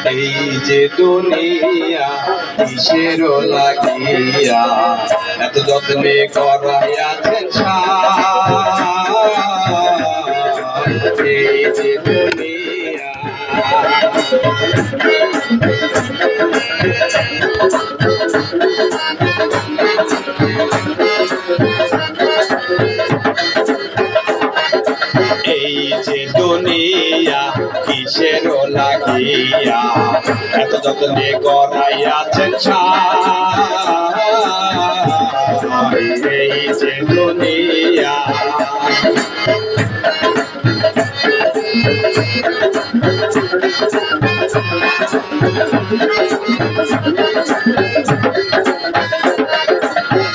এই যে দুনিয়া কিসের লাগিয়া এত যত্নে করাইয়াছেন এই যে দুনিয়া এই যে দুনিয়া কিসের লাগিয়া এত যত্নে করাইয়াছেন এই যে দুনিয়া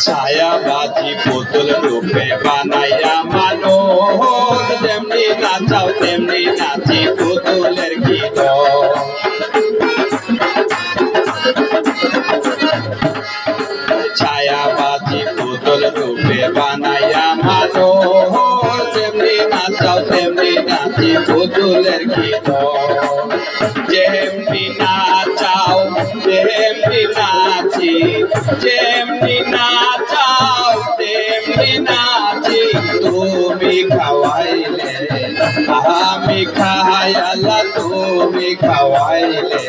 ছায়াবাজি পুতুল রূপে বানাইয়া মানুষ যেমনি নাচাও তেমনি নাচি পুতুলের গীত ছায়াবাজি পুতুল রূপে বানাইয়া মানুষ যেমনি নাচাও তেমনি নাচি পুতুলের গীত যেমনি নাচাও তেমনি নাচি যেমনি নাচাও তেমনি নাচি তুমি খাওয়াইলে আমি খাই আল্লাহ তুমি খাওয়াইলে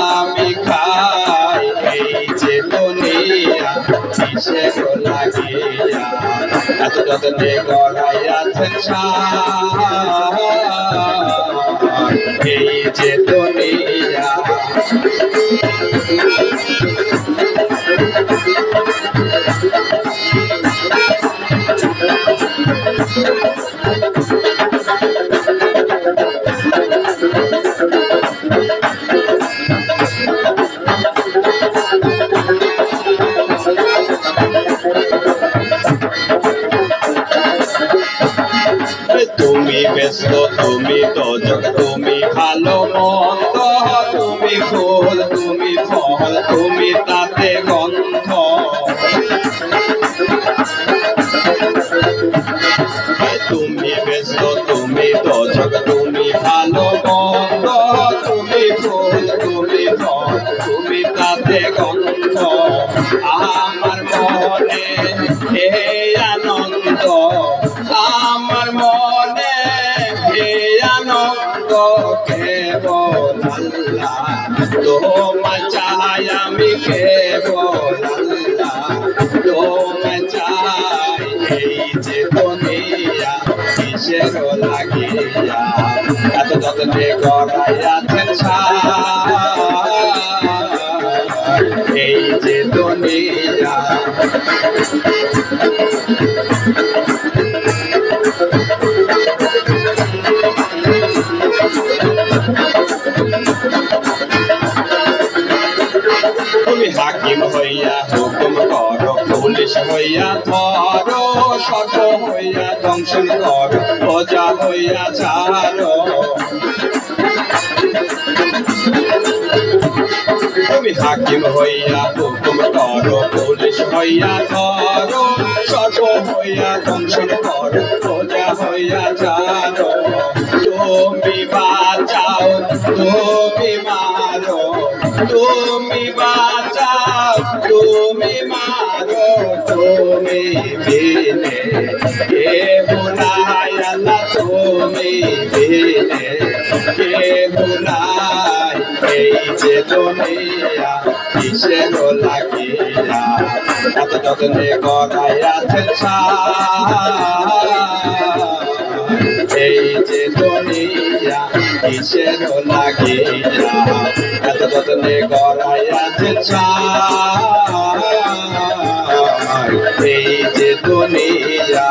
আমি খাই এই যে দুনিয়া কিসের লাগিয়া এত যত্নে করাইয়াছেন এই যে দুনিয়া তুমি ব্যস্ত তুমি দোজক তুমি ভালো মন্দ তুমি ফুল তুমি ফল তুমি তাতে গন্ধ তুমি ব্যস্ত তুমি দোজক তুমি ভালো মন্দ তুমি ফুল তুমি ফল তুমি তাতে গন্ধ আমার মনে এই আনন্দ আমার মনে এই আনন্দ কেবল আল্লাহ তোমায় চাই আমি কেবল আল্লাহ তোমায় চাই এই যে দুনিয়া কিসের লাগিয়া এত যত্নে করাইয়াছেন এই যে দুনিয়া তুমি হাকিম হইয়া হুকুম করো পুলিশ হইয়া ধরো শত হইয়া দংশন করো প্রজা হইয়া ছাড়ো তুমি হাকিম হইয়া হুকুম করো পুলিশ হইয়া ধরো শত হইয়া দংশন করো প্রজা হইয়া ছাড়ো তুমি বাঁচাও তুমি মারো তুমি বাঁচাও তুমি মারো তুমি বিনে কে বুলাই আল্লাহ তুমি বিনে কে বুলাই এই যে দুনিয়া কিসের লাগিয়া এত যত্নে করাইয়াছেন এই যে দুনিয়া কিসের লাগিয়া এত যত্নে করাইয়াছেন এই যে দুনিয়া